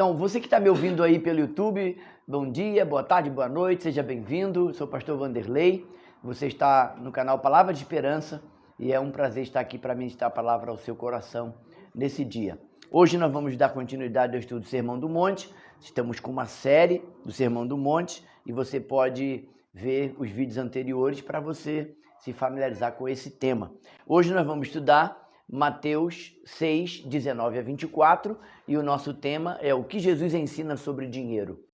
Então, você que está me ouvindo aí pelo YouTube, bom dia, boa tarde, boa noite, seja bem-vindo. Sou o pastor Vanderlei, você está no canal Palavra de Esperança e é um prazer estar aqui para ministrar a palavra ao seu coração nesse dia. Hoje nós vamos dar continuidade ao estudo do Sermão do Monte. Estamos com uma série do Sermão do Monte e você pode ver os vídeos anteriores para você se familiarizar com esse tema. Hoje nós vamos estudar Mateus 6, 19 a 24, e o nosso tema é o que Jesus ensina sobre dinheiro.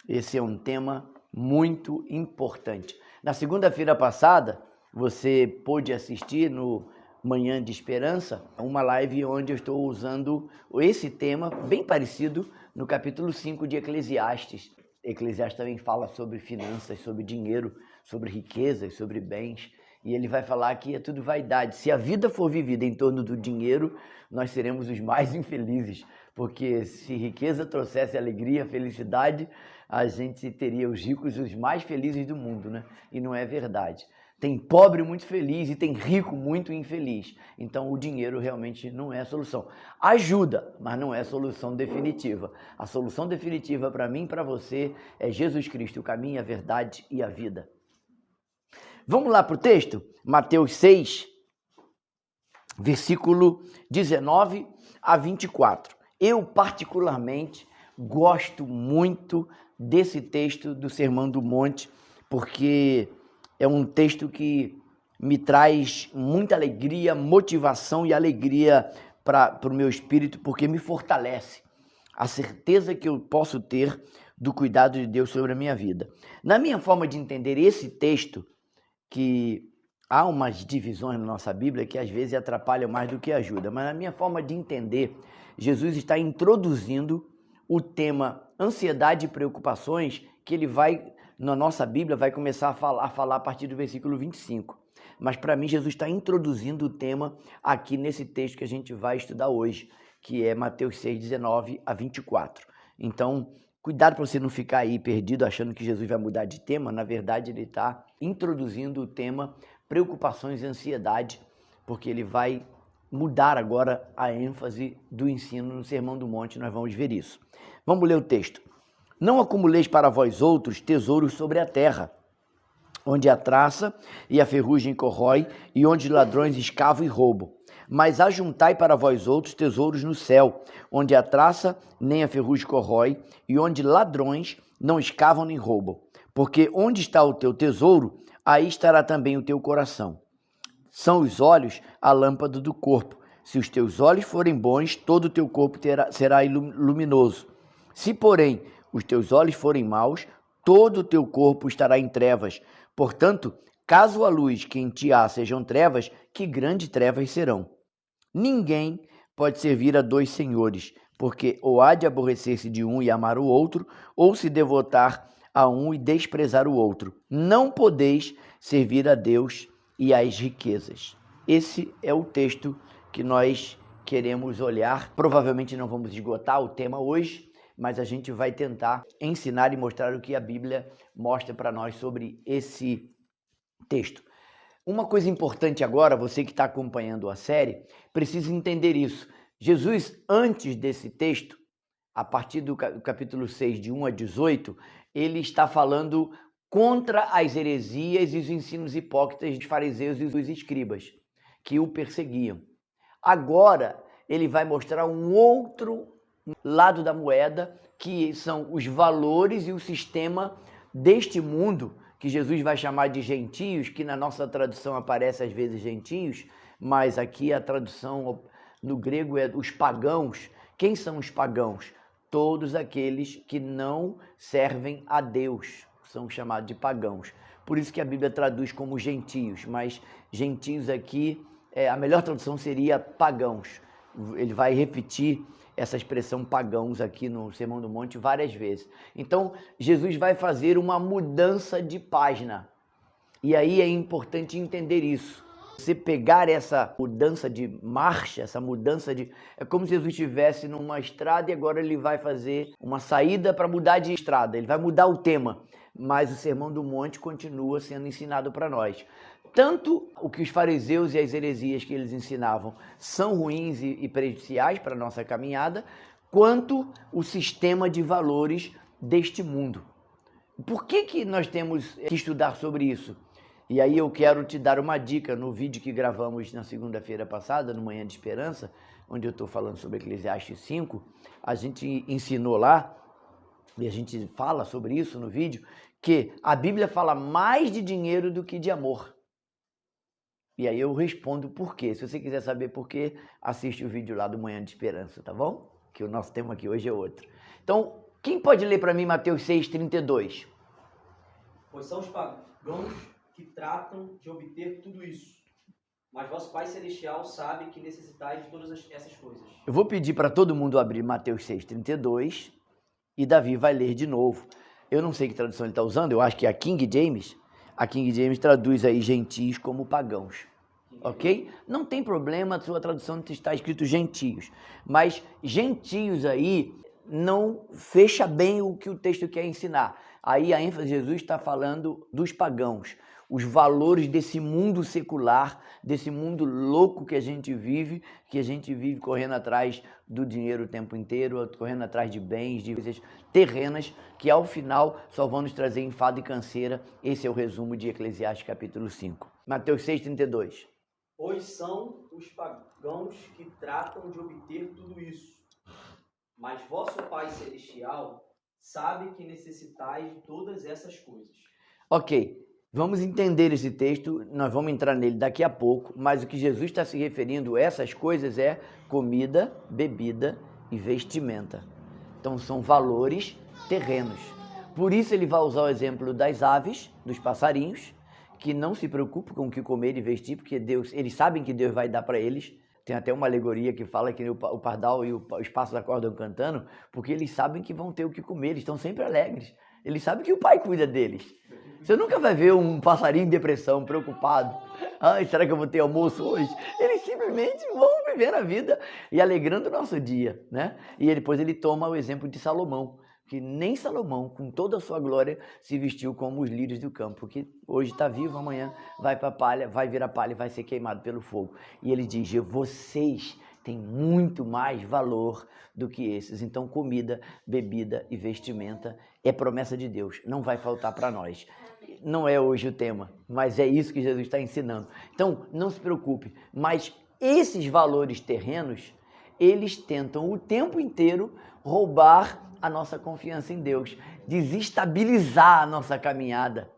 Esse é um tema muito importante. Na segunda-feira passada, você pôde assistir no Manhã de Esperança, uma live onde eu estou usando esse tema bem parecido no capítulo 5 de Eclesiastes. Eclesiastes também fala sobre finanças, sobre dinheiro, sobre riquezas, sobre bens, e ele vai falar que é tudo vaidade. Se a vida for vivida em torno do dinheiro, nós seremos os mais infelizes, porque se riqueza trouxesse alegria, felicidade, a gente teria os ricos os mais felizes do mundo, né? E não é verdade. Tem pobre muito feliz e tem rico muito infeliz. Então o dinheiro realmente não é a solução. Ajuda, mas não é a solução definitiva. A solução definitiva para mim e para você é Jesus Cristo, o caminho, a verdade e a vida. Vamos lá para o texto? Mateus 6, versículo 19 a 24. Eu particularmente gosto muito desse texto do Sermão do Monte, porque é um texto que me traz muita alegria, motivação e alegria para o meu espírito, porque me fortalece. A certeza que eu posso ter do cuidado de Deus sobre a minha vida. Na minha forma de entender esse texto, que há umas divisões na nossa Bíblia que às vezes atrapalham mais do que ajudam, mas na minha forma de entender, Jesus está introduzindo o tema ansiedade e preocupações, que ele vai, na nossa Bíblia, vai começar a falar a partir do versículo 25. Mas para mim, Jesus está introduzindo o tema aqui nesse texto que a gente vai estudar hoje, que é Mateus 6, 19 a 24. Então, cuidado para você não ficar aí perdido achando que Jesus vai mudar de tema. Na verdade, ele está introduzindo o tema preocupações e ansiedade, porque ele vai mudar agora a ênfase do ensino no Sermão do Monte. Nós vamos ver isso. Vamos ler o texto. Não acumuleis para vós outros tesouros sobre a terra, onde a traça e a ferrugem corrói, e onde ladrões escavam e roubam. Mas ajuntai para vós outros tesouros no céu, onde a traça nem a ferrugem corrói, e onde ladrões não escavam nem roubam. Porque onde está o teu tesouro, aí estará também o teu coração. São os olhos a lâmpada do corpo. Se os teus olhos forem bons, todo o teu corpo será luminoso. Se, porém, os teus olhos forem maus, todo o teu corpo estará em trevas. Portanto, caso a luz que em ti há sejam trevas, que grandes trevas serão. Ninguém pode servir a dois senhores, porque ou há de aborrecer-se de um e amar o outro, ou se devotar a um e desprezar o outro. Não podeis servir a Deus e às riquezas. Esse é o texto que nós queremos olhar. Provavelmente não vamos esgotar o tema hoje, mas a gente vai tentar ensinar e mostrar o que a Bíblia mostra para nós sobre esse texto. Uma coisa importante agora, você que está acompanhando a série, precisa entender isso. Jesus, antes desse texto, a partir do capítulo 6, de 1 a 18, ele está falando contra as heresias e os ensinos hipócritas dos fariseus e dos escribas, que o perseguiam. Agora, ele vai mostrar um outro lado da moeda, que são os valores e o sistema deste mundo, que Jesus vai chamar de gentios, que na nossa tradução aparece às vezes gentios, mas aqui a tradução no grego é os pagãos. Quem são os pagãos? Todos aqueles que não servem a Deus são chamados de pagãos. Por isso que a Bíblia traduz como gentios, mas gentios aqui, a melhor tradução seria pagãos. Ele vai repetir essa expressão pagãos aqui no Sermão do Monte várias vezes. Então, Jesus vai fazer uma mudança de página. E aí é importante entender isso. Você pegar essa mudança de marcha, essa mudança de... É como se Jesus estivesse numa estrada e agora ele vai fazer uma saída para mudar de estrada. Ele vai mudar o tema, mas o Sermão do Monte continua sendo ensinado para nós. tanto o que os fariseus e as heresias que eles ensinavam são ruins e prejudiciais para a nossa caminhada, quanto o sistema de valores deste mundo. Por que nós temos que estudar sobre isso? E aí eu quero te dar uma dica no vídeo que gravamos na segunda-feira passada, no Manhã de Esperança, onde eu estou falando sobre Eclesiastes 5, a gente ensinou lá, e a gente fala sobre isso no vídeo, que a Bíblia fala mais de dinheiro do que de amor. E aí eu respondo por quê. Se você quiser saber por quê, assiste o vídeo lá do Manhã de Esperança, tá bom? Que o nosso tema aqui hoje é outro. Então, quem pode ler para mim Mateus 6,32? Pois são os pagãos que tratam de obter tudo isso. Mas vosso Pai Celestial sabe que necessitais de todas essas coisas. Eu vou pedir para todo mundo abrir Mateus 6,32 e Davi vai ler de novo. Eu não sei que tradução ele está usando, eu acho que é a King James. A King James traduz aí gentios como pagãos. Ok? Não tem problema a sua tradução está escrito gentios, mas gentios aí não fecha bem o que o texto quer ensinar. Aí a ênfase de Jesus está falando dos pagãos, os valores desse mundo secular, desse mundo louco que a gente vive correndo atrás do dinheiro o tempo inteiro, correndo atrás de bens, de coisas terrenas, que ao final só vão nos trazer enfado e canseira. Esse é o resumo de Eclesiastes capítulo 5. Mateus 6,32. Pois são os pagãos que tratam de obter tudo isso. Mas vosso Pai Celestial sabe que necessitais de todas essas coisas. Ok, vamos entender esse texto, nós vamos entrar nele daqui a pouco, mas o que Jesus está se referindo a essas coisas é comida, bebida e vestimenta. Então são valores terrenos. Por isso ele vai usar o exemplo das aves, dos passarinhos, que não se preocupam com o que comer e vestir, porque eles sabem que Deus vai dar para eles. Tem até uma alegoria que fala que o pardal e os pássaros acordam cantando, porque eles sabem que vão ter o que comer, eles estão sempre alegres. Eles sabem que o Pai cuida deles. Você nunca vai ver um passarinho em depressão, preocupado. Ai, será que eu vou ter almoço hoje? Eles simplesmente vão viver a vida e alegrando o nosso dia, né? E depois ele toma o exemplo de Salomão, que nem Salomão, com toda a sua glória, se vestiu como os lírios do campo, que hoje está vivo, amanhã vai para a palha, vai virar palha e vai ser queimado pelo fogo. E ele diz, vocês têm muito mais valor do que esses. Então, comida, bebida e vestimenta é promessa de Deus, não vai faltar para nós. Não é hoje o tema, mas é isso que Jesus está ensinando. Então, não se preocupe, mas esses valores terrenos, eles tentam o tempo inteiro roubar a nossa confiança em Deus, desestabilizar a nossa caminhada.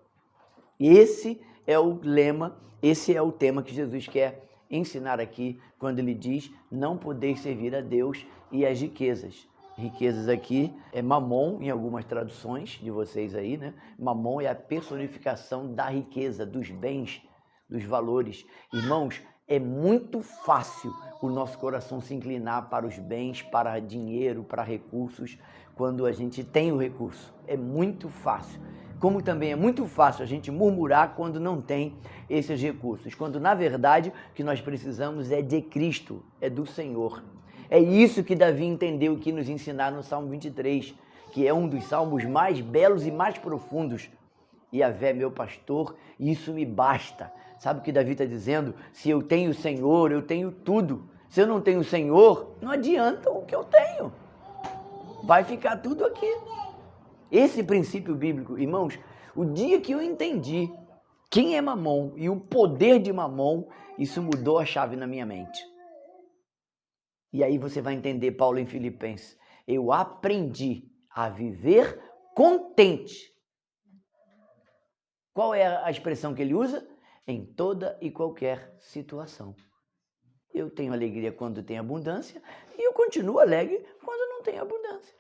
Esse é o lema, esse é o tema que Jesus quer ensinar aqui, quando ele diz, não podeis servir a Deus e as riquezas. Riquezas aqui é mamon, em algumas traduções de vocês aí, né? Mamon é a personificação da riqueza, dos bens, dos valores. Irmãos, é muito fácil o nosso coração se inclinar para os bens, para dinheiro, para recursos, quando a gente tem o recurso. É muito fácil. Como também é muito fácil a gente murmurar quando não tem esses recursos. Quando, na verdade, o que nós precisamos é de Cristo, é do Senhor. É isso que Davi entendeu que nos ensinar no Salmo 23, que é um dos salmos mais belos e mais profundos. Yahvé, meu pastor, isso me basta. Sabe o que Davi está dizendo? Se eu tenho o Senhor, eu tenho tudo. Se eu não tenho o Senhor, não adianta o que eu tenho. Vai ficar tudo aqui. Esse princípio bíblico, irmãos, o dia que eu entendi quem é Mamon e o poder de Mamon, isso mudou a chave na minha mente. E aí você vai entender Paulo em Filipenses. Eu aprendi a viver contente. Qual é a expressão que ele usa? Em toda e qualquer situação. Eu tenho alegria quando tem abundância e eu continuo alegre quando não tem abundância.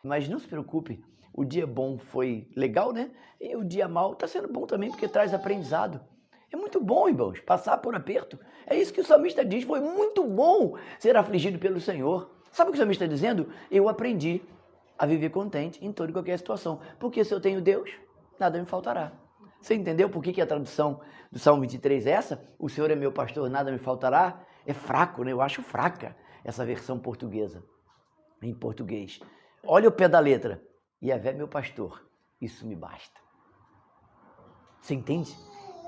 Mas não se preocupe, o dia bom foi legal, né? E o dia mal está sendo bom também porque traz aprendizado. É muito bom, irmãos, passar por aperto. É isso que o salmista diz, foi muito bom ser afligido pelo Senhor. Sabe o que o salmista está dizendo? Eu aprendi a viver contente em toda e qualquer situação. Porque se eu tenho Deus, nada me faltará. Você entendeu por que a tradução do Salmo 23 é essa? O Senhor é meu pastor, nada me faltará. É fraco, né? Eu acho fraca essa versão portuguesa, em português. Olha o pé da letra. Yahvé é meu pastor, isso me basta. Você entende?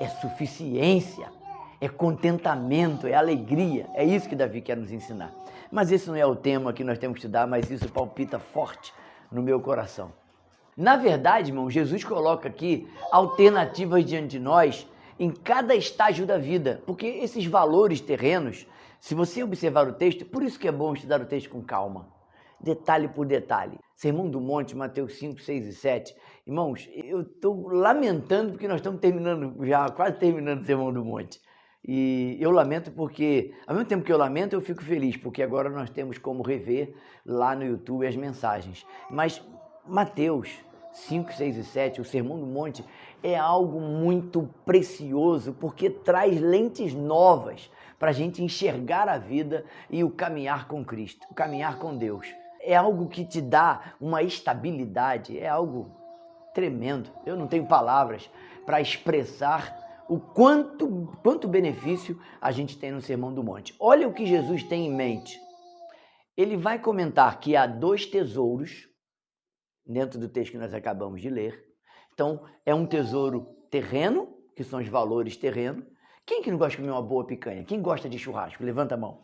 é suficiência, é contentamento, é alegria. É isso que Davi quer nos ensinar. Mas esse não é o tema que nós temos que estudar, mas isso palpita forte no meu coração. Na verdade, irmão, Jesus coloca aqui alternativas diante de nós em cada estágio da vida, porque esses valores terrenos, se você observar o texto, por isso que é bom estudar o texto com calma, detalhe por detalhe. Sermão do Monte, Mateus 5, 6 e 7. Irmãos, eu estou lamentando porque nós estamos terminando, já quase terminando o Sermão do Monte. E eu lamento porque, ao mesmo tempo que eu lamento, eu fico feliz, porque agora nós temos como rever lá no YouTube as mensagens. Mas Mateus 5, 6 e 7, o Sermão do Monte, é algo muito precioso, porque traz lentes novas para a gente enxergar a vida e o caminhar com Cristo, o caminhar com Deus. É algo que te dá uma estabilidade, é algo tremendo. Eu não tenho palavras para expressar o quanto benefício a gente tem no Sermão do Monte. Olha o que Jesus tem em mente. Ele vai comentar que há 2 tesouros dentro do texto que nós acabamos de ler. Então, é um tesouro terreno, que são os valores terrenos. Quem que não gosta de comer uma boa picanha? Quem gosta de churrasco? Levanta a mão.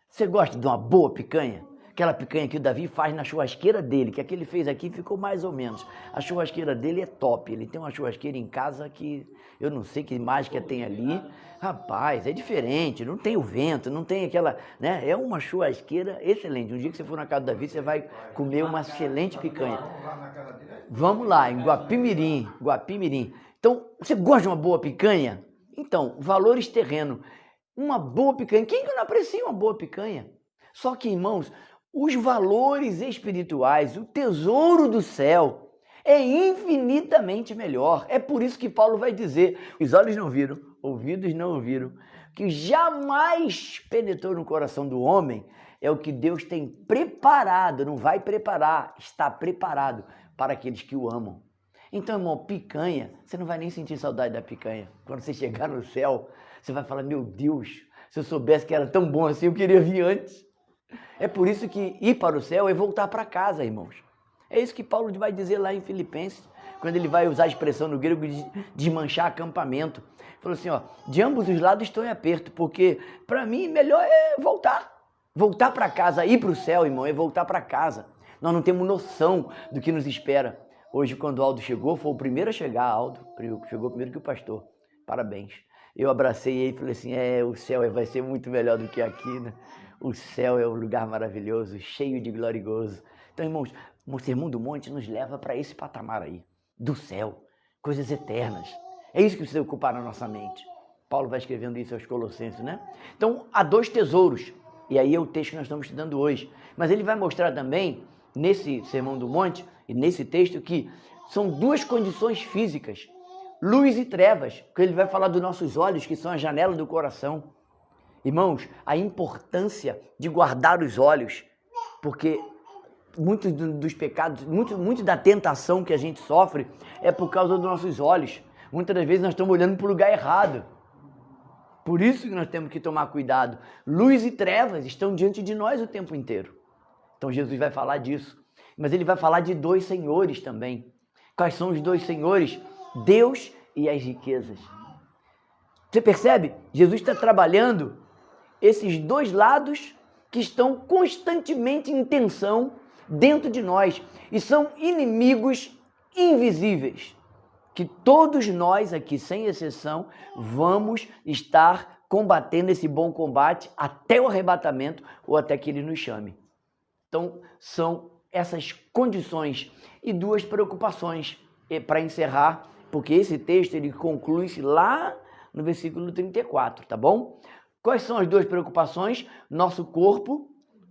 Você gosta de uma boa picanha? Aquela picanha que o Davi faz na churrasqueira dele, que a que ele fez aqui ficou mais ou menos. A churrasqueira dele é top, ele tem uma churrasqueira em casa que eu não sei que mágica tem ali. Rapaz, é diferente, não tem o vento, não tem aquela, né? É uma churrasqueira excelente. Um dia que você for na casa do Davi, você vai comer uma excelente picanha. Vamos lá, em Guapimirim. Então, você gosta de uma boa picanha? Então, valores terrenos. Uma boa picanha. Quem que não aprecia uma boa picanha? Só que, irmãos, os valores espirituais, o tesouro do céu é infinitamente melhor. É por isso que Paulo vai dizer, os olhos não viram, ouvidos não ouviram, que jamais penetrou no coração do homem, é o que Deus tem preparado, não vai preparar, está preparado para aqueles que o amam. Então, irmão, picanha, você não vai nem sentir saudade da picanha. Quando você chegar no céu, você vai falar, meu Deus, se eu soubesse que era tão bom assim, eu queria vir antes. É por isso que ir para o céu é voltar para casa, irmãos. É isso que Paulo vai dizer lá em Filipenses, quando ele vai usar a expressão no grego de desmanchar acampamento. Ele falou assim, ó, de ambos os lados estou em aperto, porque para mim melhor é voltar. Voltar para casa, ir para o céu, irmão, é voltar para casa. Nós não temos noção do que nos espera. Hoje, quando o Aldo chegou, foi o primeiro a chegar, Aldo. Chegou primeiro que o pastor. Parabéns. Eu abracei ele e falei assim, o céu vai ser muito melhor do que aqui, né? O céu é um lugar maravilhoso, cheio de glória e gozo. Então, irmãos, o Sermão do Monte nos leva para esse patamar aí, do céu, coisas eternas. É isso que precisa ocupar na nossa mente. Paulo vai escrevendo isso aos Colossenses, né? Então, há 2 tesouros, e aí é o texto que nós estamos estudando hoje. Mas ele vai mostrar também, nesse Sermão do Monte, e nesse texto, que são 2 condições físicas, luz e trevas, que ele vai falar dos nossos olhos, que são a janela do coração. Irmãos, a importância de guardar os olhos, porque muitos dos pecados, muito da tentação que a gente sofre é por causa dos nossos olhos. Muitas das vezes nós estamos olhando para o lugar errado. Por isso que nós temos que tomar cuidado. Luz e trevas estão diante de nós o tempo inteiro. Então Jesus vai falar disso. Mas ele vai falar de 2 senhores também. Quais são os 2 senhores? Deus e as riquezas. Você percebe? Jesus está trabalhando esses 2 lados que estão constantemente em tensão dentro de nós e são inimigos invisíveis, que todos nós aqui, sem exceção, vamos estar combatendo esse bom combate até o arrebatamento ou até que ele nos chame. Então, são essas condições e 2 preocupações para encerrar, porque esse texto ele conclui-se lá no versículo 34, tá bom? Quais são as 2 preocupações? Nosso corpo,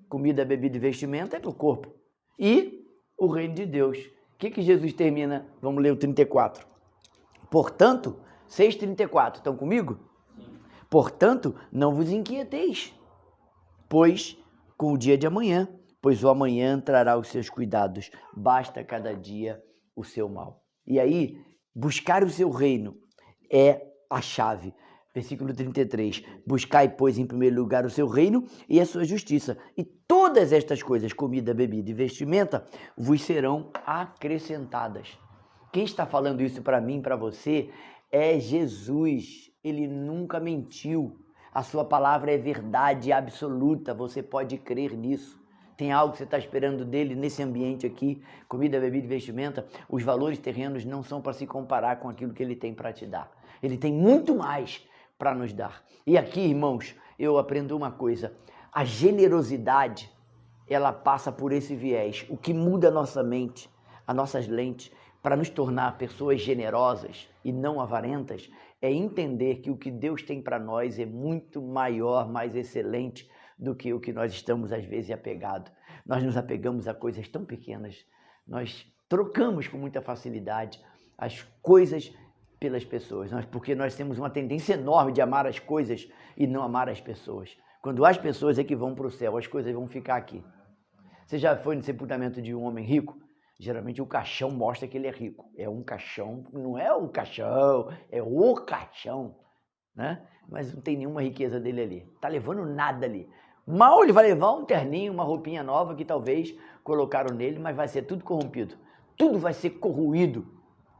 comida, bebida e vestimenta é para o corpo. E o reino de Deus. O que Jesus termina? Vamos ler o 34. Portanto, 6,34, estão comigo? Portanto, não vos inquieteis, pois com o dia de amanhã, pois o amanhã trará os seus cuidados, basta cada dia o seu mal. E aí, buscar o seu reino é a chave. Versículo 33, buscai, pois, em primeiro lugar o seu reino e a sua justiça, e todas estas coisas, comida, bebida e vestimenta, vos serão acrescentadas. Quem está falando isso para mim, para você, é Jesus. Ele nunca mentiu. A sua palavra é verdade absoluta, você pode crer nisso. Tem algo que você está esperando dele nesse ambiente aqui, comida, bebida e vestimenta, os valores terrenos não são para se comparar com aquilo que ele tem para te dar. Ele tem muito mais para nos dar. E aqui, irmãos, eu aprendo uma coisa, a generosidade, ela passa por esse viés. O que muda a nossa mente, as nossas lentes, para nos tornar pessoas generosas e não avarentas, é entender que o que Deus tem para nós é muito maior, mais excelente do que o que nós estamos às vezes apegados. Nós nos apegamos a coisas tão pequenas, nós trocamos com muita facilidade as coisas pelas pessoas, porque nós temos uma tendência enorme de amar as coisas e não amar as pessoas. Quando as pessoas é que vão para o céu, as coisas vão ficar aqui. Você já foi no sepultamento de um homem rico? Geralmente o caixão mostra que ele é rico. É um caixão, não é o caixão, é o caixão, né? Mas não tem nenhuma riqueza dele ali. Tá levando nada ali. Mal ele vai levar um terninho, uma roupinha nova que talvez colocaram nele, mas vai ser tudo corrompido. Tudo vai ser corroído.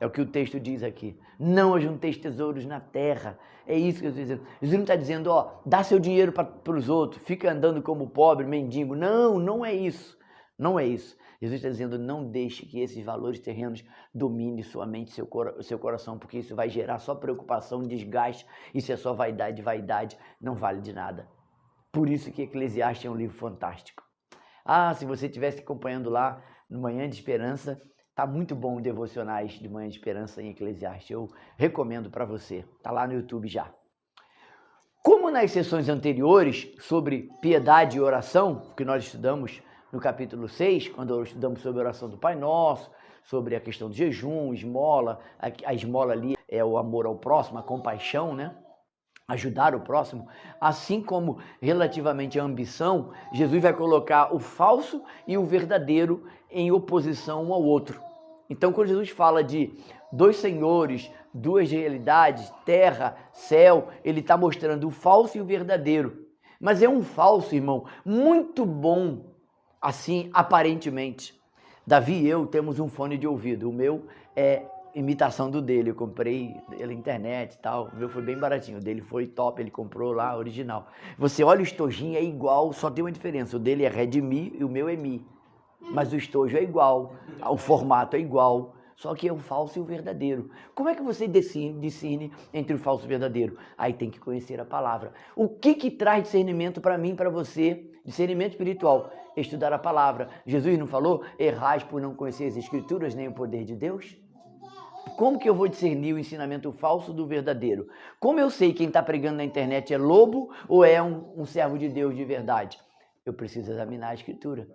É o que o texto diz aqui. Não ajunteis tesouros na terra. É isso que eu estou dizendo. Jesus não está dizendo, ó, dá seu dinheiro para os outros, fica andando como pobre, mendigo. Não, não é isso. Não é isso. Jesus está dizendo, não deixe que esses valores terrenos dominem sua mente, seu coração, porque isso vai gerar só preocupação, desgaste. Isso é só vaidade, vaidade não vale de nada. Por isso que Eclesiastes é um livro fantástico. Ah, se você estivesse acompanhando lá no Manhã de Esperança, tá muito bom o devocionais de Manhã de Esperança em Eclesiastes. Eu recomendo para você. Tá lá no YouTube já. Como nas sessões anteriores sobre piedade e oração, que nós estudamos no capítulo 6, quando estudamos sobre a oração do Pai Nosso, sobre a questão do jejum, esmola, a esmola ali é o amor ao próximo, a compaixão, né? Ajudar o próximo, assim como relativamente à ambição, Jesus vai colocar o falso e o verdadeiro em oposição um ao outro. Então, quando Jesus fala de dois senhores, duas realidades, terra, céu, ele está mostrando o falso e o verdadeiro. Mas é um falso, irmão, muito bom, assim, aparentemente. Davi e eu temos um fone de ouvido, o meu é imitação do dele, eu comprei pela internet e tal, o meu foi bem baratinho, o dele foi top, ele comprou lá, original. Você olha o estojinho, é igual, só tem uma diferença, o dele é Redmi e o meu é Mi, mas o estojo é igual, o formato é igual, só que é o falso e o verdadeiro. Como é que você discerne entre o falso e o verdadeiro? Aí tem que conhecer a palavra. O que traz discernimento para mim, para você, discernimento espiritual? Estudar a palavra. Jesus não falou, errais por não conhecer as escrituras nem o poder de Deus? Como que eu vou discernir o ensinamento falso do verdadeiro? Como eu sei quem está pregando na internet é lobo ou é um servo de Deus de verdade? Eu preciso examinar a escritura.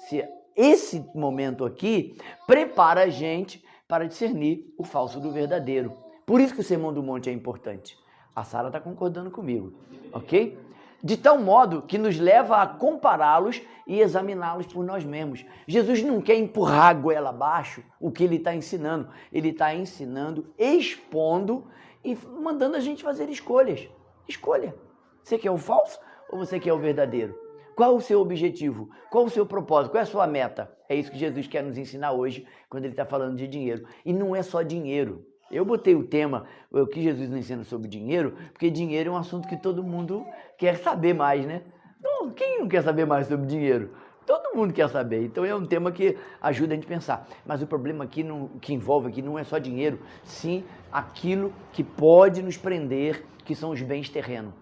Se esse momento aqui prepara a gente para discernir o falso do verdadeiro. Por isso que o Sermão do Monte é importante. A Sara está concordando comigo, ok? De tal modo que nos leva a compará-los e examiná-los por nós mesmos. Jesus não quer empurrar a goela abaixo o que ele está ensinando. Ele está ensinando, expondo e mandando a gente fazer escolhas. Escolha. Você quer o falso ou você quer o verdadeiro? Qual o seu objetivo? Qual o seu propósito? Qual é a sua meta? É isso que Jesus quer nos ensinar hoje, quando ele está falando de dinheiro. E não é só dinheiro. Eu botei o tema, o que Jesus nos ensina sobre dinheiro, porque dinheiro é um assunto que todo mundo quer saber mais, né? Então, quem não quer saber mais sobre dinheiro? Todo mundo quer saber. Então é um tema que ajuda a gente a pensar. Mas o problema aqui que envolve aqui não é só dinheiro, sim aquilo que pode nos prender, que são os bens terrenos.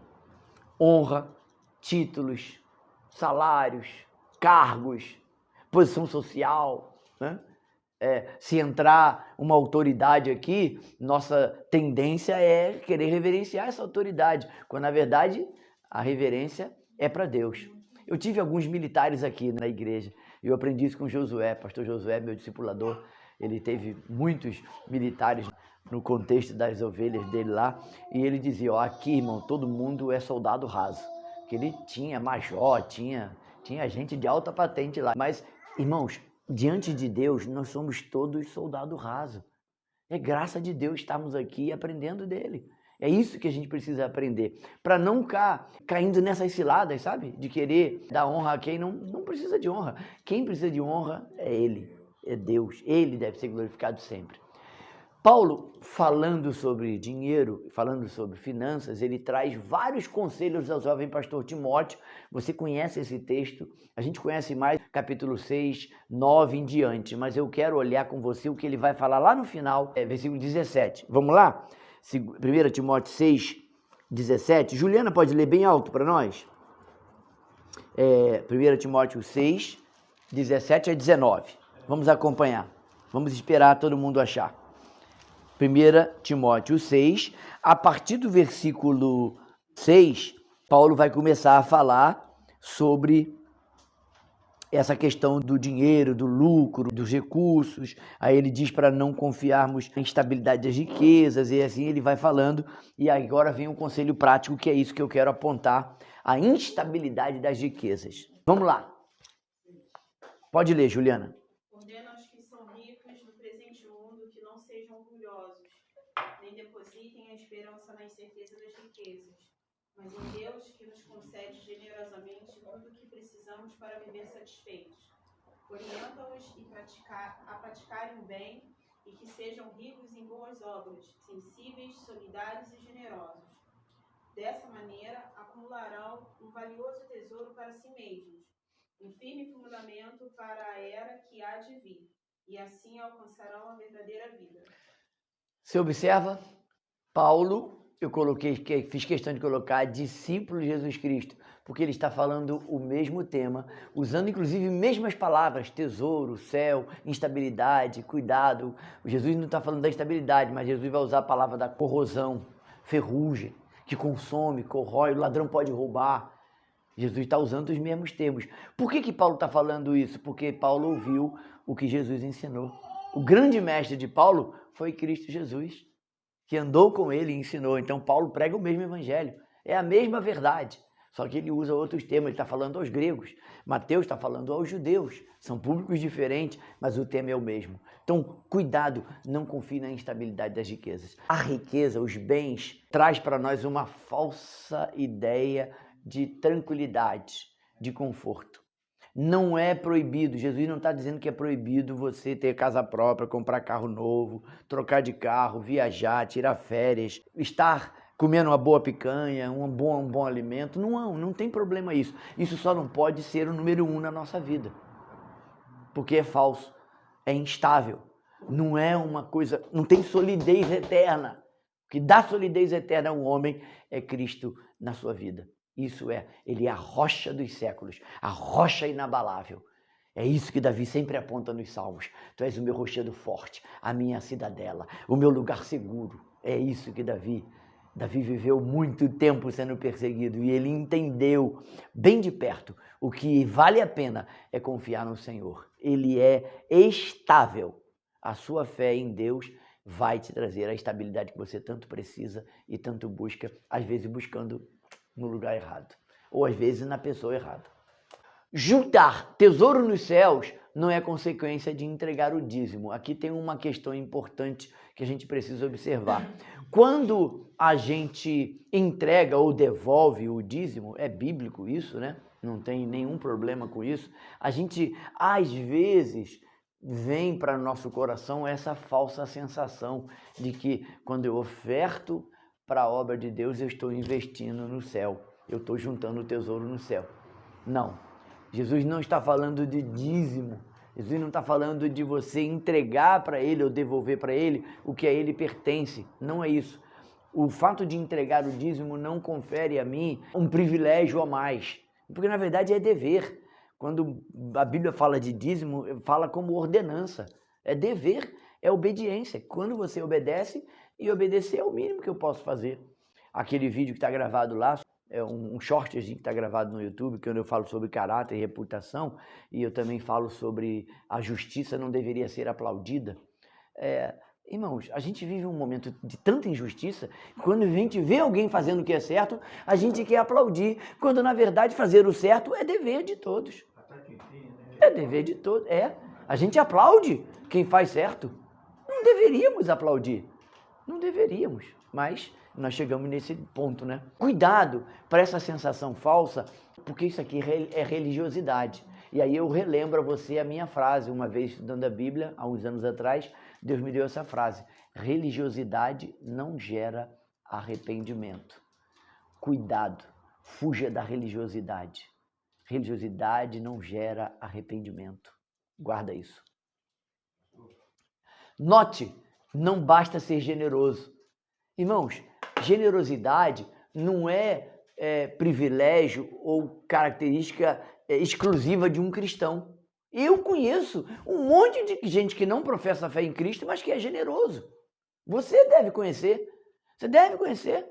Honra, títulos, salários, cargos, posição social, né? Se entrar uma autoridade aqui, nossa tendência é querer reverenciar essa autoridade, quando na verdade a reverência é para Deus. Eu tive alguns militares aqui na igreja, e eu aprendi isso com Josué, pastor Josué, meu discipulador, ele teve muitos militares no contexto das ovelhas dele lá, e ele dizia, ó, aqui irmão, todo mundo é soldado raso, que ele tinha major, tinha gente de alta patente lá, mas irmãos, diante de Deus, nós somos todos soldado raso. É graça de Deus estarmos aqui aprendendo dele. É isso que a gente precisa aprender. Para não ficar caindo nessas ciladas, sabe? De querer dar honra a quem não precisa de honra. Quem precisa de honra é ele, é Deus. Ele deve ser glorificado sempre. Paulo, falando sobre dinheiro, falando sobre finanças, ele traz vários conselhos ao jovem pastor Timóteo. Você conhece esse texto, a gente conhece mais capítulo 6, 9 em diante, mas eu quero olhar com você o que ele vai falar lá no final, versículo 17. Vamos lá? 1 Timóteo 6, 17. Juliana, pode ler bem alto para nós? 1 Timóteo 6, 17 a 19. Vamos acompanhar. Vamos esperar todo mundo achar. 1 Timóteo 6, a partir do versículo 6, Paulo vai começar a falar sobre essa questão do dinheiro, do lucro, dos recursos. Aí ele diz para não confiarmos na instabilidade das riquezas, e assim ele vai falando. E agora vem um conselho prático, que é isso que eu quero apontar, a instabilidade das riquezas. Vamos lá. Pode ler, Juliana. Ordena aos que são ricos no presente mundo que não sejam orgulhosos, nem depositem a esperança na incerteza das riquezas, mas em Deus, que nos concede generosamente tudo o que precisamos para viver satisfeitos. Orienta-os a praticarem o bem e que sejam ricos em boas obras, sensíveis, solidários e generosos. Dessa maneira, acumularão um valioso tesouro para si mesmos, um firme fundamento para a era que há de vir, e assim alcançarão a verdadeira vida. Você observa? Paulo, fiz questão de colocar discípulo de Jesus Cristo, porque ele está falando o mesmo tema, usando inclusive mesmas palavras, tesouro, céu, instabilidade, cuidado. Jesus não está falando da instabilidade, mas Jesus vai usar a palavra da corrosão, ferrugem, que consome, corrói, o ladrão pode roubar. Jesus está usando os mesmos termos. Por que Paulo está falando isso? Porque Paulo ouviu o que Jesus ensinou. O grande mestre de Paulo foi Cristo Jesus, que andou com ele e ensinou. Então Paulo prega o mesmo evangelho. É a mesma verdade, só que ele usa outros termos. Ele está falando aos gregos. Mateus está falando aos judeus. São públicos diferentes, mas o tema é o mesmo. Então, cuidado, não confie na instabilidade das riquezas. A riqueza, os bens, traz para nós uma falsa ideia de tranquilidade, de conforto. Não é proibido, Jesus não está dizendo que é proibido você ter casa própria, comprar carro novo, trocar de carro, viajar, tirar férias, estar comendo uma boa picanha, um bom alimento. Não tem problema isso. Isso só não pode ser o número 1 na nossa vida, porque é falso, é instável, não é uma coisa, não tem solidez eterna. O que dá solidez eterna a um homem é Cristo na sua vida. Isso ele é a rocha dos séculos, a rocha inabalável. É isso que Davi sempre aponta nos Salmos. Tu és o meu rochedo forte, a minha cidadela, o meu lugar seguro. É isso que Davi viveu muito tempo sendo perseguido e ele entendeu bem de perto o que vale a pena é confiar no Senhor. Ele é estável. A sua fé em Deus vai te trazer a estabilidade que você tanto precisa e tanto busca, às vezes buscando no lugar errado, ou às vezes na pessoa errada. Juntar tesouro nos céus não é consequência de entregar o dízimo. Aqui tem uma questão importante que a gente precisa observar. Quando a gente entrega ou devolve o dízimo, é bíblico isso, né? Não tem nenhum problema com isso. A gente, às vezes, vem para nosso coração essa falsa sensação de que quando eu oferto para a obra de Deus, eu estou investindo no céu. Eu estou juntando o tesouro no céu. Não. Jesus não está falando de dízimo. Jesus não está falando de você entregar para Ele ou devolver para Ele o que a Ele pertence. Não é isso. O fato de entregar o dízimo não confere a mim um privilégio a mais. Porque, na verdade, é dever. Quando a Bíblia fala de dízimo, fala como ordenança. É dever, é obediência. Quando você obedece, e obedecer é o mínimo que eu posso fazer. Aquele vídeo que está gravado lá, é um short que está gravado no YouTube, que eu falo sobre caráter e reputação, e eu também falo sobre a justiça não deveria ser aplaudida. Irmãos, a gente vive um momento de tanta injustiça, quando a gente vê alguém fazendo o que é certo, a gente quer aplaudir, quando na verdade fazer o certo é dever de todos. É dever de todos, A gente aplaude quem faz certo. Não deveríamos aplaudir. Não deveríamos, mas nós chegamos nesse ponto, né? Cuidado para essa sensação falsa, porque isso aqui é religiosidade. E aí eu relembro a você a minha frase, uma vez estudando a Bíblia, há uns anos atrás, Deus me deu essa frase: religiosidade não gera arrependimento. Cuidado, fuja da religiosidade. Religiosidade não gera arrependimento. Guarda isso. Note, não basta ser generoso. Irmãos, generosidade não é privilégio ou característica exclusiva de um cristão. Eu conheço um monte de gente que não professa a fé em Cristo, mas que é generoso. Você deve conhecer. Você deve conhecer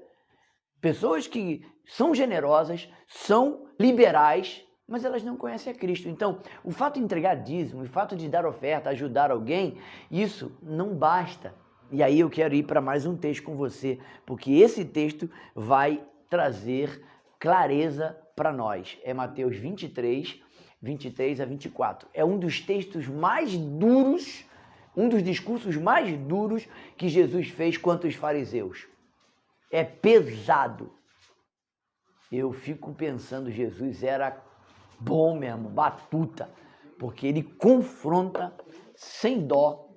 pessoas que são generosas, são liberais, mas elas não conhecem a Cristo. Então, o fato de entregar dízimo, o fato de dar oferta, ajudar alguém, isso não basta. E aí eu quero ir para mais um texto com você, porque esse texto vai trazer clareza para nós. É Mateus 23, 23 a 24. É um dos textos mais duros, um dos discursos mais duros que Jesus fez contra os fariseus. É pesado. Eu fico pensando, Jesus era bom mesmo, batuta, porque ele confronta sem dó,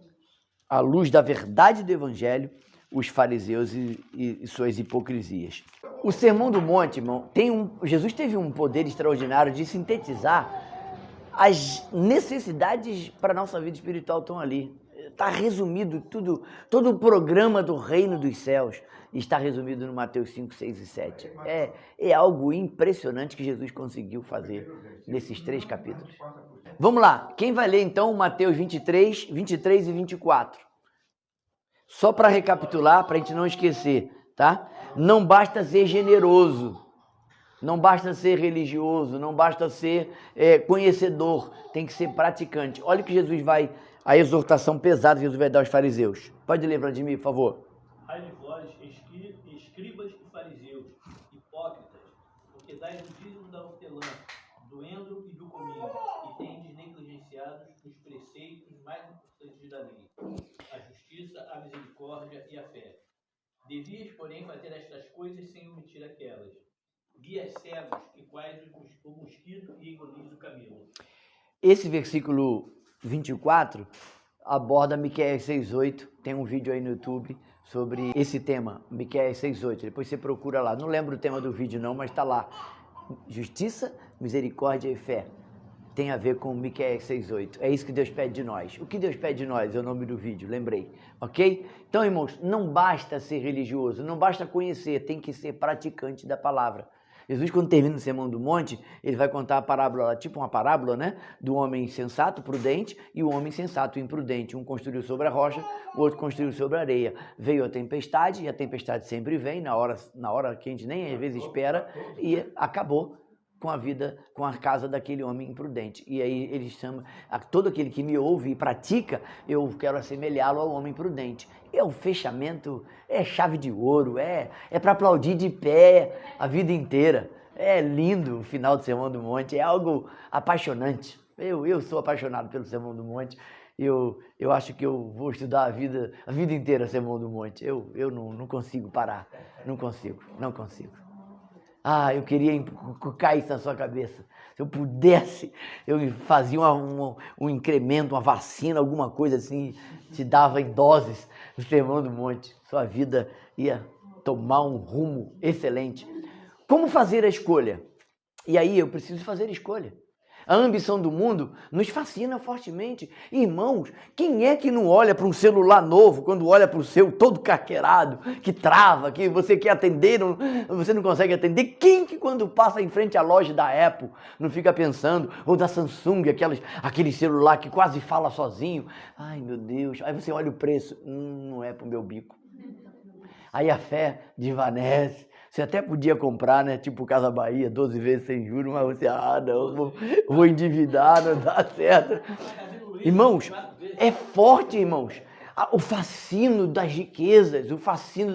à luz da verdade do Evangelho, os fariseus e suas hipocrisias. O Sermão do Monte, irmão, Jesus teve um poder extraordinário de sintetizar as necessidades para a nossa vida espiritual estão ali. Está resumido tudo, todo o programa do reino dos céus está resumido no Mateus 5, 6 e 7. É algo impressionante que Jesus conseguiu fazer nesses 3 capítulos. Vamos lá, quem vai ler então Mateus 23, 23 e 24? Só para recapitular, para a gente não esquecer, tá? Não basta ser generoso, não basta ser religioso, não basta ser conhecedor, tem que ser praticante. Olha o que Jesus vai, a exortação pesada que Jesus vai dar aos fariseus. Pode ler, Vladimir, por favor. Ai de vós, escribas e fariseus, hipócritas, porque dais o dízimo da hortelã, do endro e do cominho, e tendes negligenciado os preceitos mais importantes da lei, a justiça, a misericórdia e a fé. Devias, porém, fazer estas coisas sem omitir aquelas. Guias cegos, iguais o mosquito e engolis o camelo. Esse versículo 24 aborda Miqueias 6,8. Tem um vídeo aí no YouTube sobre esse tema, Miqueias 6,8. Depois você procura lá. Não lembro o tema do vídeo não, mas está lá. Justiça, misericórdia e fé. Tem a ver com Miqueias 6,8. É isso que Deus pede de nós. O que Deus pede de nós é o nome do vídeo, lembrei. Ok? Então, irmãos, não basta ser religioso, não basta conhecer, tem que ser praticante da palavra. Jesus, quando termina o Sermão do Monte, ele vai contar a parábola, tipo uma parábola, né? Do homem sensato, prudente, e o homem sensato, imprudente. Um construiu sobre a rocha, o outro construiu sobre a areia. Veio a tempestade, e a tempestade sempre vem, na hora que a gente nem às vezes espera, e acabou com a vida, com a casa daquele homem imprudente. E aí ele chama, todo aquele que me ouve e pratica, eu quero assemelhá-lo ao homem prudente. É um fechamento, é chave de ouro, é para aplaudir de pé a vida inteira. É lindo o final do Sermão do Monte, é algo apaixonante. Eu sou apaixonado pelo Sermão do Monte. Eu acho que eu vou estudar a vida inteira o Sermão do Monte. Eu não consigo parar, não consigo. Ah, eu queria inculcar isso na sua cabeça. Se eu pudesse, eu fazia um incremento, uma vacina, alguma coisa assim, te dava em doses no Sermão do Monte. Sua vida ia tomar um rumo excelente. Como fazer a escolha? E aí eu preciso fazer a escolha. A ambição do mundo nos fascina fortemente. Irmãos, quem é que não olha para um celular novo, quando olha para o seu todo carqueirado, que trava, que você quer atender, você não consegue atender? Quem que quando passa em frente à loja da Apple não fica pensando, ou da Samsung, aquele celular que quase fala sozinho? Ai, meu Deus. Aí você olha o preço, não é para o meu bico. Aí a fé desvanece. Você até podia comprar, né? Tipo Casa Bahia, 12 vezes sem juros, mas você, não, vou endividar, não dá certo. Irmãos, é forte, irmãos. O fascínio das riquezas, o fascínio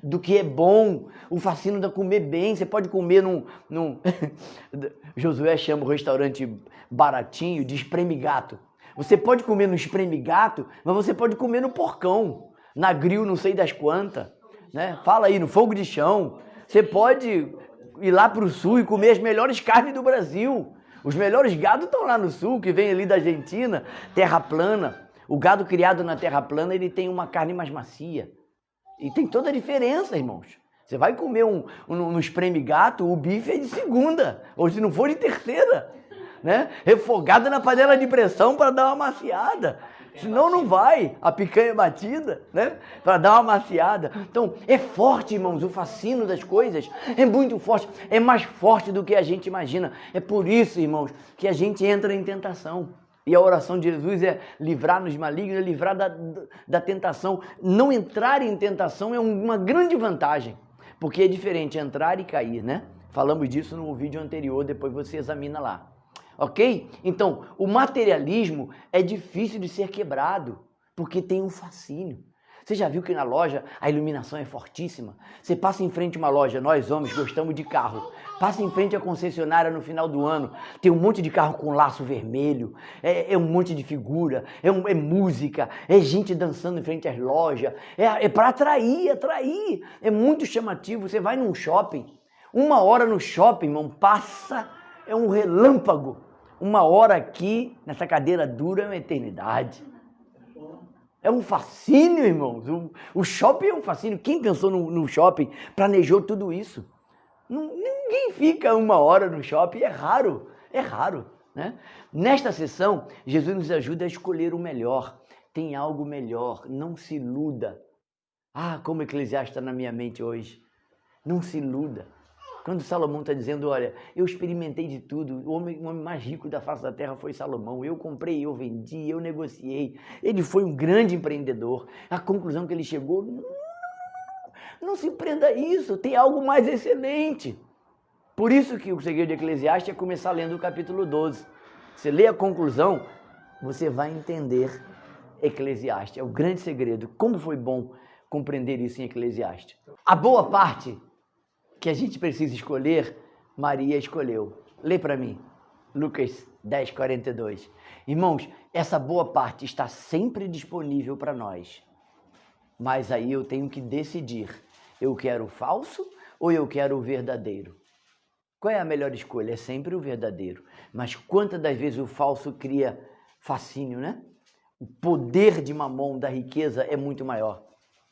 do que é bom, o fascínio de comer bem. Você pode comer num... Josué chama o restaurante baratinho de espreme-gato. Você pode comer no espreme-gato, mas você pode comer no porcão, na grill não sei das quantas, né? Fala aí, no fogo de chão. Você pode ir lá para o sul e comer as melhores carnes do Brasil. Os melhores gados estão lá no sul, que vem ali da Argentina, terra plana. O gado criado na terra plana, ele tem uma carne mais macia. E tem toda a diferença, irmãos. Você vai comer no espreme gato, o bife é de segunda, ou se não for de terceira, né? Refogada na panela de pressão para dar uma maciada. Senão não vai, a picanha batida, né? Para dar uma maciada. Então, é forte, irmãos, o fascínio das coisas é muito forte, é mais forte do que a gente imagina. É por isso, irmãos, que a gente entra em tentação. E a oração de Jesus é livrar-nos malignos, é livrar da tentação. Não entrar em tentação é uma grande vantagem, porque é diferente entrar e cair, né? Falamos disso no vídeo anterior, depois você examina lá. Ok? Então, o materialismo é difícil de ser quebrado, porque tem um fascínio. Você já viu que na loja a iluminação é fortíssima? Você passa em frente a uma loja, nós homens gostamos de carro, passa em frente à concessionária no final do ano, tem um monte de carro com laço vermelho, é um monte de figura, é música, é gente dançando em frente às lojas, é para atrair, é muito chamativo. Você vai num shopping, 1 hora no shopping, irmão, passa, é um relâmpago. 1 hora aqui, nessa cadeira dura, é uma eternidade. É um fascínio, irmãos. O shopping é um fascínio. Quem pensou no shopping planejou tudo isso? Ninguém fica 1 hora no shopping, é raro, né? Nesta sessão, Jesus nos ajuda a escolher o melhor. Tem algo melhor, não se iluda. Ah, como Eclesiastes está na minha mente hoje. Não se iluda. Quando Salomão está dizendo, olha, eu experimentei de tudo, o homem mais rico da face da terra foi Salomão, eu comprei, eu vendi, eu negociei, ele foi um grande empreendedor. A conclusão que ele chegou, não se prenda a isso, tem algo mais excelente. Por isso que o segredo de Eclesiastes é começar lendo o capítulo 12. Você lê a conclusão, você vai entender Eclesiastes, é o grande segredo. Como foi bom compreender isso em Eclesiastes. A boa parte que a gente precisa escolher, Maria escolheu. Lê para mim, Lucas 10, 42. Irmãos, essa boa parte está sempre disponível para nós. Mas aí eu tenho que decidir, eu quero o falso ou eu quero o verdadeiro? Qual é a melhor escolha? É sempre o verdadeiro. Mas quantas das vezes o falso cria fascínio, né? O poder de Mamon, da riqueza, é muito maior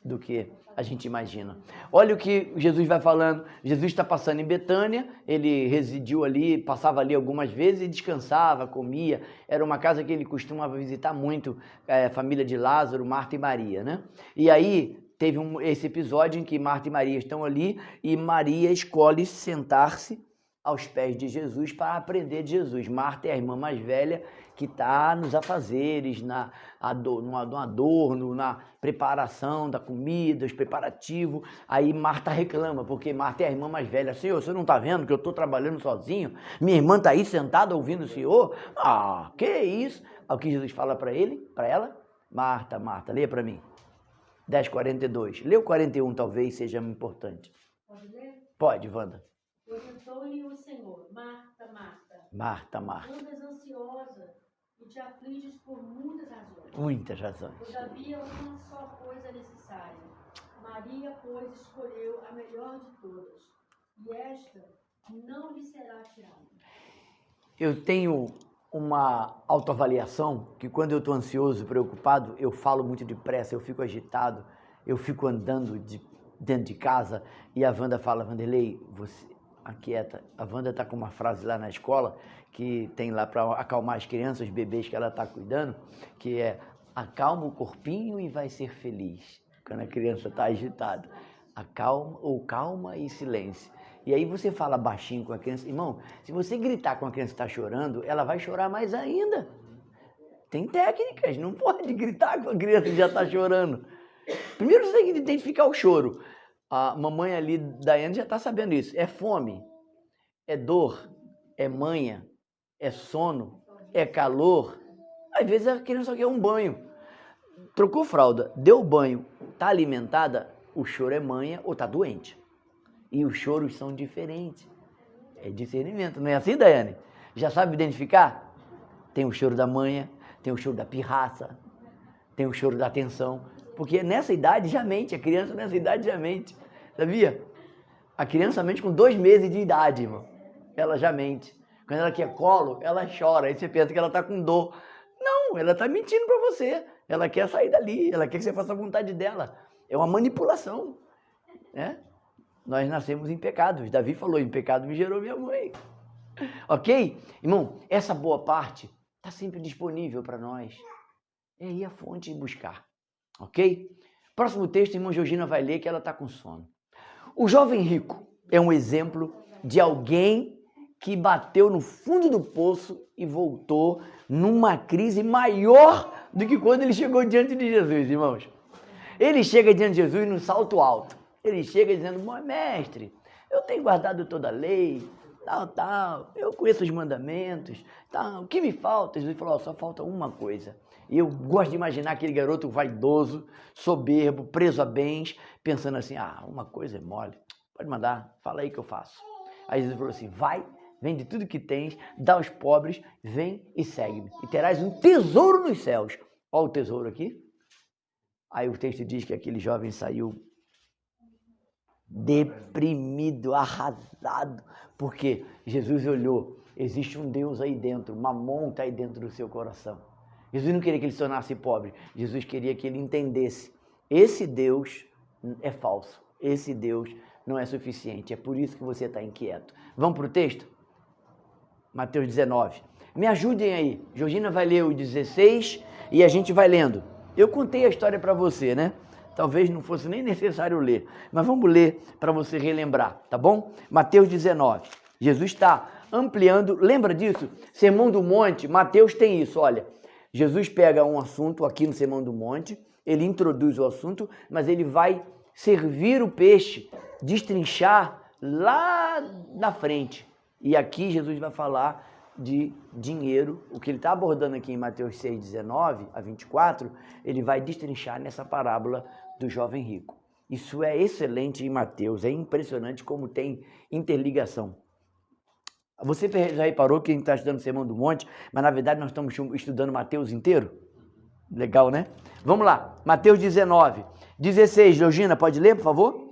do que a gente imagina. Olha o que Jesus vai falando. Jesus está passando em Betânia, ele residiu ali, passava ali algumas vezes e descansava, comia. Era uma casa que ele costumava visitar muito, a família de Lázaro, Marta e Maria, né? E aí teve esse episódio em que Marta e Maria estão ali e Maria escolhe sentar-se aos pés de Jesus para aprender de Jesus. Marta é a irmã mais velha que está nos afazeres, no adorno, na preparação da comida, os preparativos. Aí Marta reclama, porque Marta é a irmã mais velha. Senhor, você não está vendo que eu estou trabalhando sozinho? Minha irmã está aí sentada ouvindo o Senhor? Ah, que isso? Aí o que Jesus fala para ela? Marta, Marta, leia para mim. 10:42. Lê o 41, talvez seja importante. Pode ler? Pode, Wanda. Orientou-lhe o Senhor, Marta, Marta. Marta, Marta. Andas ansiosa e te afliges por muitas razões. Muitas razões. Todavia, uma só coisa é necessária. Maria, pois, escolheu a melhor de todas, e esta não lhe será tirada. Eu tenho uma autoavaliação que quando eu estou ansioso, preocupado, eu falo muito depressa, eu fico agitado, eu fico andando dentro de casa e a Wanda fala, Vanderlei, você aquieta. A Wanda está com uma frase lá na escola que tem lá para acalmar as crianças, os bebês que ela está cuidando, que é acalma o corpinho e vai ser feliz. Quando a criança está agitada. Acalma ou calma e silêncio. E aí você fala baixinho com a criança. Irmão, se você gritar com a criança que está chorando, ela vai chorar mais ainda. Tem técnicas, não pode gritar com a criança que já está chorando. Primeiro você tem que identificar o choro. A mamãe ali, Daiane, já está sabendo isso. É fome, é dor, é manha, é sono, é calor. Às vezes a criança só quer um banho. Trocou fralda, deu banho, está alimentada, o choro é manha ou está doente. E os choros são diferentes. É discernimento, não é assim, Daiane? Já sabe identificar? Tem o choro da manha, tem o choro da pirraça, tem o choro da atenção. Porque nessa idade já mente, a criança nessa idade já mente, sabia? A criança mente com 2 meses de idade, irmão. Ela já mente. Quando ela quer colo, ela chora. Aí você pensa que ela está com dor. Não, ela está mentindo para você. Ela quer sair dali, ela quer que você faça a vontade dela. É uma manipulação, né? Nós nascemos em pecados. Davi falou, em pecado me gerou minha mãe. Ok? Irmão, essa boa parte está sempre disponível para nós. É ir à fonte e buscar. Ok? Próximo texto, a irmã Georgina vai ler que ela está com sono. O jovem rico é um exemplo de alguém que bateu no fundo do poço e voltou numa crise maior do que quando ele chegou diante de Jesus, irmãos. Ele chega diante de Jesus num salto alto. Ele chega dizendo, mestre, eu tenho guardado toda a lei, tal, eu conheço os mandamentos, tal, o que me falta? Jesus falou, só falta uma coisa. E eu gosto de imaginar aquele garoto vaidoso, soberbo, preso a bens, pensando assim, uma coisa é mole, pode mandar, fala aí que eu faço. Aí Jesus falou assim, vai, vende tudo que tens, dá aos pobres, vem e segue-me. E terás um tesouro nos céus. Olha o tesouro aqui. Aí o texto diz que aquele jovem saiu deprimido, arrasado, porque Jesus olhou, existe um Deus aí dentro, Mamon está aí dentro do seu coração. Jesus não queria que ele se tornasse pobre, Jesus queria que ele entendesse, esse Deus é falso, esse Deus não é suficiente, é por isso que você está inquieto. Vamos para o texto? Mateus 19. Me ajudem aí, Georgina vai ler o 16 e a gente vai lendo. Eu contei a história para você, né? Talvez não fosse nem necessário ler, mas vamos ler para você relembrar, tá bom? Mateus 19. Jesus está ampliando, lembra disso? Sermão do Monte, Mateus tem isso, olha. Jesus pega um assunto aqui no Sermão do Monte, ele introduz o assunto, mas ele vai servir o peixe, destrinchar lá na frente. E aqui Jesus vai falar de dinheiro, o que ele está abordando aqui em Mateus 6, 19 a 24, ele vai destrinchar nessa parábola do jovem rico. Isso é excelente em Mateus, é impressionante como tem interligação. Você já reparou que a gente está estudando o Sermão do Monte, mas na verdade nós estamos estudando Mateus inteiro? Legal, né? Vamos lá, Mateus 19, 16, Georgina, pode ler, por favor?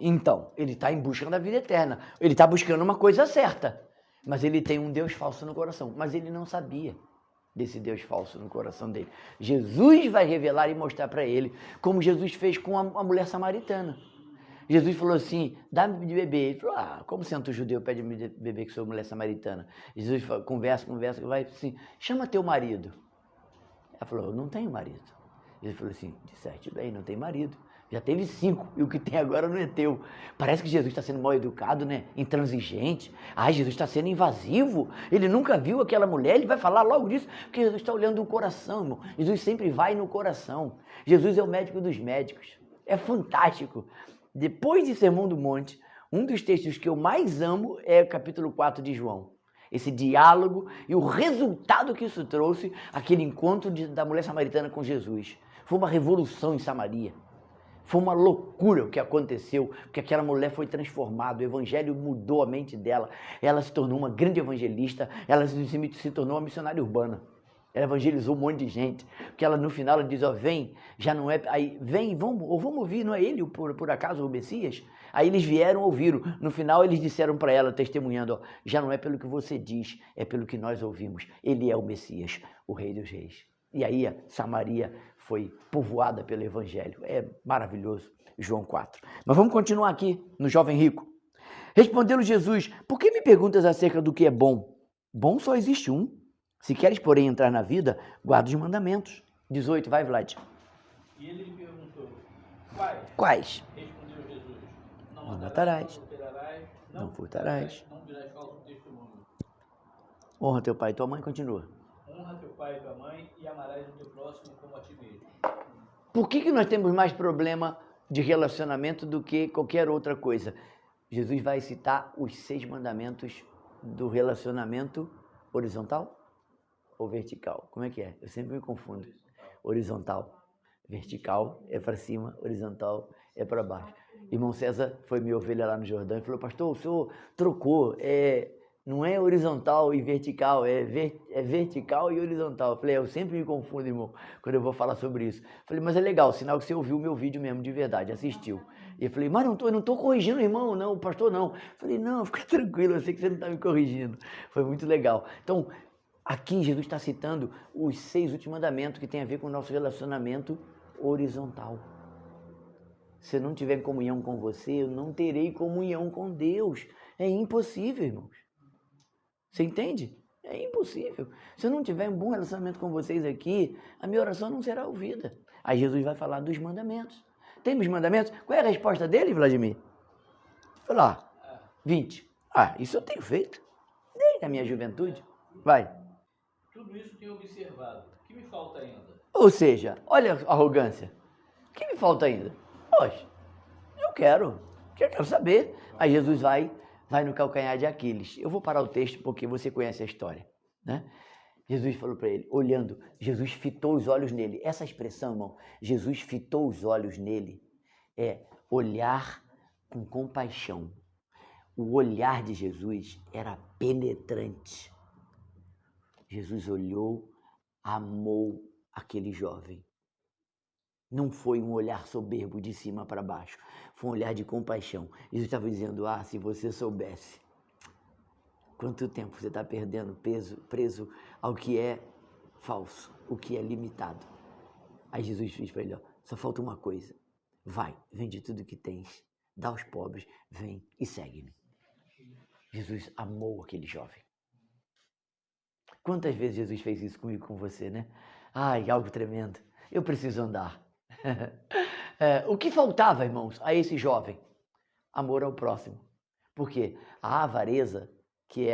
Então, ele está em busca da vida eterna. Ele está buscando uma coisa certa. Mas ele tem um Deus falso no coração. Mas ele não sabia desse Deus falso no coração dele. Jesus vai revelar e mostrar para ele, como Jesus fez com a mulher samaritana. Jesus falou assim, dá-me de beber. Ele falou, como santo judeu pede-me de beber que sou mulher samaritana? Jesus falou, conversa, vai assim, chama teu marido. Ela falou, eu não tenho marido. Jesus falou assim, disseste bem, não tem marido. Já teve 5 e o que tem agora não é teu. Parece que Jesus está sendo mal educado, né? Intransigente. Jesus está sendo invasivo. Ele nunca viu aquela mulher, ele vai falar logo disso, porque Jesus está olhando o coração, irmão. Jesus sempre vai no coração. Jesus é o médico dos médicos. É fantástico. Depois de Sermão do Monte, um dos textos que eu mais amo é o capítulo 4 de João. Esse diálogo e o resultado que isso trouxe, aquele encontro da mulher samaritana com Jesus. Foi uma revolução em Samaria. Foi uma loucura o que aconteceu, porque aquela mulher foi transformada, o evangelho mudou a mente dela, ela se tornou uma grande evangelista, ela se tornou uma missionária urbana, ela evangelizou um monte de gente, porque ela no final ela diz, vem, já não é, aí vem, vamos ouvir, não é ele por acaso o Messias? Aí eles vieram, ouviram, no final eles disseram para ela, testemunhando, já não é pelo que você diz, é pelo que nós ouvimos, ele é o Messias, o Rei dos Reis. E aí a Samaria foi povoada pelo Evangelho. É maravilhoso, João 4. Mas vamos continuar aqui no jovem rico. Respondeu Jesus, por que me perguntas acerca do que é bom? Bom só existe um. Se queres, porém, entrar na vida, guarda os mandamentos. 18, vai, Vlad. E ele lhe perguntou, quais? Respondeu Jesus, não matarás, não furtarás, não dirás falso testemunho. Honra teu pai e tua mãe, continua. Honra teu pai e tua mãe e amarás o teu próximo como a ti mesmo. Por que nós temos mais problema de relacionamento do que qualquer outra coisa? Jesus vai citar os 6 mandamentos do relacionamento horizontal ou vertical? Como é que é? Eu sempre me confundo. Horizontal. Vertical é para cima, horizontal é para baixo. Irmão César foi minha ovelha lá no Jordão e falou, pastor, o senhor trocou, Não é horizontal e vertical, é vertical e horizontal. Eu falei, eu sempre me confundo, irmão, quando eu vou falar sobre isso. Eu falei, mas é legal, sinal que você ouviu o meu vídeo mesmo, de verdade, assistiu. E eu falei, mas eu não estou corrigindo o irmão, não, o pastor não. Eu falei, não, fica tranquilo, eu sei que você não está me corrigindo. Foi muito legal. Então, aqui Jesus está citando os 6 últimos mandamentos que tem a ver com o nosso relacionamento horizontal. Se eu não tiver comunhão com você, eu não terei comunhão com Deus. É impossível, irmãos. Você entende? É impossível. Se eu não tiver um bom relacionamento com vocês aqui, a minha oração não será ouvida. Aí Jesus vai falar dos mandamentos. Tem os mandamentos? Qual é a resposta dele, Vladimir? Foi lá, 20. Isso eu tenho feito. Desde a minha juventude. Vai. Tudo isso tenho observado. O que me falta ainda? Ou seja, olha a arrogância. O que me falta ainda? Poxa, eu quero saber. Aí Jesus vai no calcanhar de Aquiles. Eu vou parar o texto porque você conhece a história, né? Jesus falou para ele, olhando, Jesus fitou os olhos nele. Essa expressão, irmão, Jesus fitou os olhos nele, é olhar com compaixão. O olhar de Jesus era penetrante. Jesus olhou, amou aquele jovem. Não foi um olhar soberbo de cima para baixo, foi um olhar de compaixão. Jesus estava dizendo, se você soubesse quanto tempo você está perdendo preso ao que é falso, o que é limitado. Aí Jesus diz para ele, só falta uma coisa, vai, vende tudo que tens, dá aos pobres, vem e segue-me. Jesus amou aquele jovem. Quantas vezes Jesus fez isso comigo, com você, né? Algo tremendo. Eu preciso andar. O que faltava, irmãos, a esse jovem? Amor ao próximo. Porque a avareza, que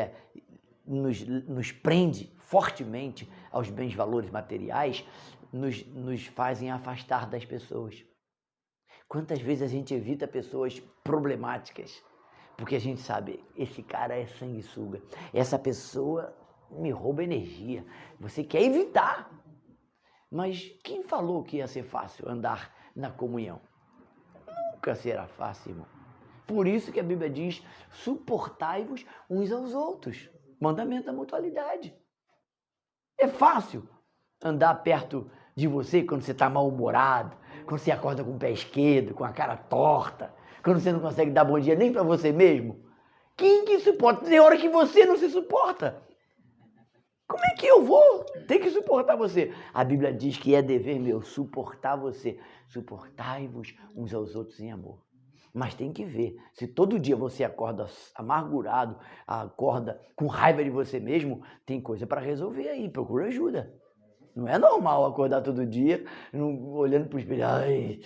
nos prende fortemente aos bens valores materiais, nos fazem afastar das pessoas. Quantas vezes a gente evita pessoas problemáticas? Porque a gente sabe, esse cara é sanguessuga. Essa pessoa me rouba energia. Você quer evitar. Mas quem falou que ia ser fácil andar na comunhão? Nunca será fácil, irmão. Por isso que a Bíblia diz, suportai-vos uns aos outros. Mandamento da mutualidade. É fácil andar perto de você quando você está mal-humorado, quando você acorda com o pé esquerdo, com a cara torta, quando você não consegue dar bom dia nem para você mesmo. Quem que suporta? Tem hora que você não se suporta. Como é que eu vou ter que suportar você? A Bíblia diz que é dever meu suportar você. Suportai-vos uns aos outros em amor. Mas tem que ver, se todo dia você acorda amargurado, acorda com raiva de você mesmo, tem coisa para resolver aí, procura ajuda. Não é normal acordar todo dia, olhando para o espelho,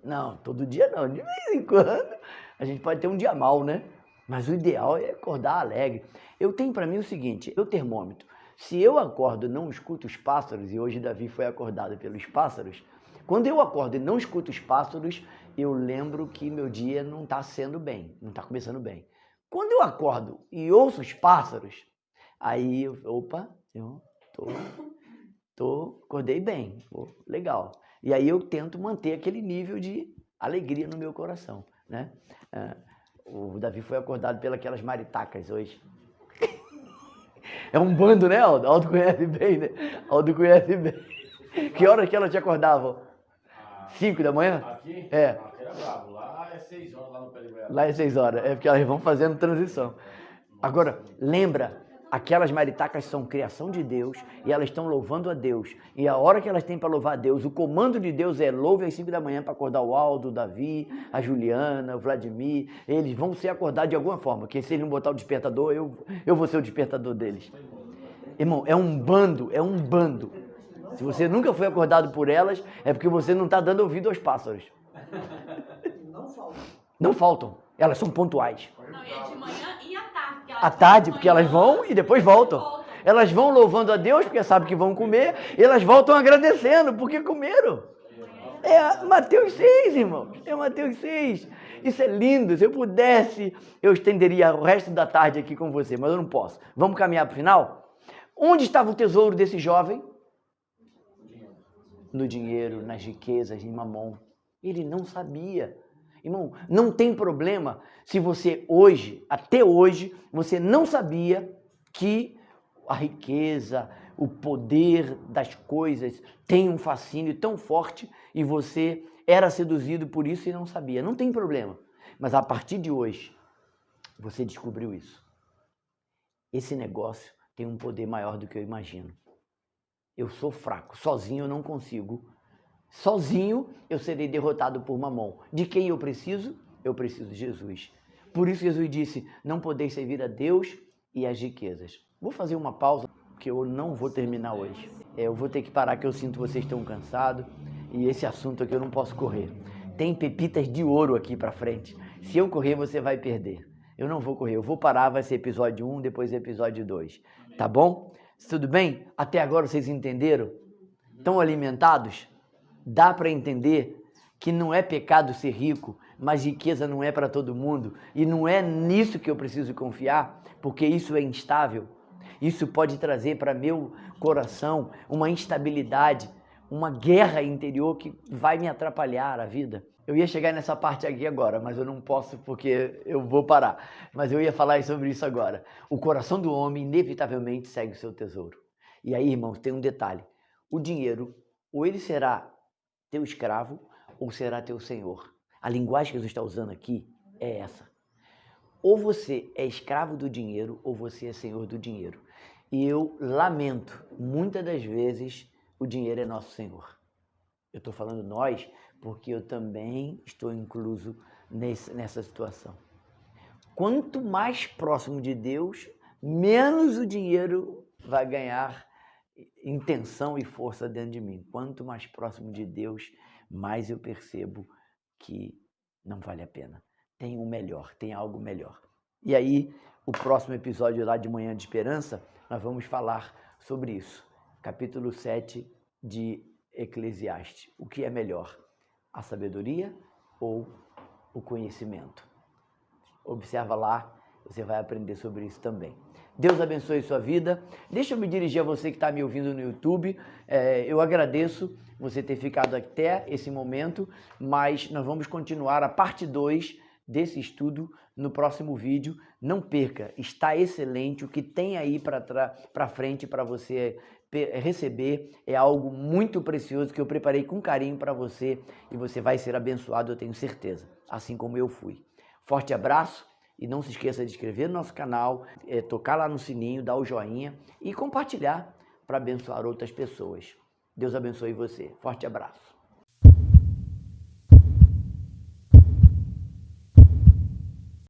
não, todo dia não, de vez em quando a gente pode ter um dia mau, né? Mas o ideal é acordar alegre. Eu tenho para mim o seguinte, o termômetro, se eu acordo e não escuto os pássaros, e hoje Davi foi acordado pelos pássaros, quando eu acordo e não escuto os pássaros, eu lembro que meu dia não está sendo bem, não está começando bem. Quando eu acordo e ouço os pássaros, aí eu acordei bem, legal. E aí eu tento manter aquele nível de alegria no meu coração, né? O Davi foi acordado pelas maritacas hoje. É um bando, né, Aldo? Aldo conhece bem, né? Aldo conhece bem. Que hora que elas te acordavam? 5 da manhã? Aqui? É. Aqui era bravo. Lá é 6 horas, lá no pé de goiaba. Lá é 6 horas. É porque elas vão fazendo transição. Agora, lembra, aquelas maritacas são criação de Deus e elas estão louvando a Deus. E a hora que elas têm para louvar a Deus, o comando de Deus é louve às 5 da manhã para acordar o Aldo, o Davi, a Juliana, o Vladimir. Eles vão ser acordados de alguma forma, porque se eles não botar o despertador, eu vou ser o despertador deles. Irmão, é um bando. Se você nunca foi acordado por elas, é porque você não está dando ouvido aos pássaros. Não faltam. Elas são pontuais. Não, é de manhã e à tarde. À tarde, porque elas vão e depois voltam. Elas vão louvando a Deus, porque sabem que vão comer, e elas voltam agradecendo, porque comeram. É Mateus 6, irmãos. É Mateus 6. Isso é lindo. Se eu pudesse, eu estenderia o resto da tarde aqui com você, mas eu não posso. Vamos caminhar para o final? Onde estava o tesouro desse jovem? No dinheiro, nas riquezas, em Mamon. Ele não sabia. Irmão, não tem problema se você hoje, até hoje, você não sabia que a riqueza, o poder das coisas tem um fascínio tão forte e você era seduzido por isso e não sabia. Não tem problema. Mas a partir de hoje, você descobriu isso. Esse negócio tem um poder maior do que eu imagino. Eu sou fraco, sozinho eu não consigo. Sozinho eu serei derrotado por Mamon. De quem eu preciso? Eu preciso de Jesus. Por isso Jesus disse, não podeis servir a Deus e as riquezas. Vou fazer uma pausa, porque eu não vou terminar hoje. Eu vou ter que parar, que eu sinto que vocês estão cansados. E esse assunto aqui eu não posso correr. Tem pepitas de ouro aqui pra frente. Se eu correr, você vai perder. Eu não vou correr, eu vou parar, vai ser episódio 1, depois episódio 2. Tá bom? Tudo bem? Até agora vocês entenderam? Estão alimentados? Dá para entender que não é pecado ser rico, mas riqueza não é para todo mundo. E não é nisso que eu preciso confiar, porque isso é instável. Isso pode trazer para meu coração uma instabilidade, uma guerra interior que vai me atrapalhar a vida. Eu ia chegar nessa parte aqui agora, mas eu não posso porque eu vou parar. Mas eu ia falar sobre isso agora. O coração do homem inevitavelmente segue o seu tesouro. E aí, irmãos, tem um detalhe. O dinheiro, ou ele será teu escravo, ou será teu senhor. A linguagem que Jesus está usando aqui é essa. Ou você é escravo do dinheiro, ou você é senhor do dinheiro. E eu lamento, muitas das vezes, o dinheiro é nosso senhor. Eu estou falando nós, porque eu também estou incluso nessa situação. Quanto mais próximo de Deus, menos o dinheiro vai ganhar intenção e força dentro de mim. Quanto mais próximo de Deus, mais eu percebo que não vale a pena. Tem um melhor, tem algo melhor. E aí, o próximo episódio lá de Manhã de Esperança, nós vamos falar sobre isso. Capítulo 7 de Eclesiastes. O que é melhor? A sabedoria ou o conhecimento? Observa lá, você vai aprender sobre isso também. Deus abençoe sua vida. Deixa eu me dirigir a você que está me ouvindo no YouTube. Eu agradeço você ter ficado até esse momento, mas nós vamos continuar a parte 2 desse estudo no próximo vídeo. Não perca, está excelente. O que tem aí para frente para você receber é algo muito precioso que eu preparei com carinho para você e você vai ser abençoado, eu tenho certeza, assim como eu fui. Forte abraço e não se esqueça de se inscrever no nosso canal, tocar lá no sininho, dar o joinha e compartilhar para abençoar outras pessoas. Deus abençoe você. Forte abraço.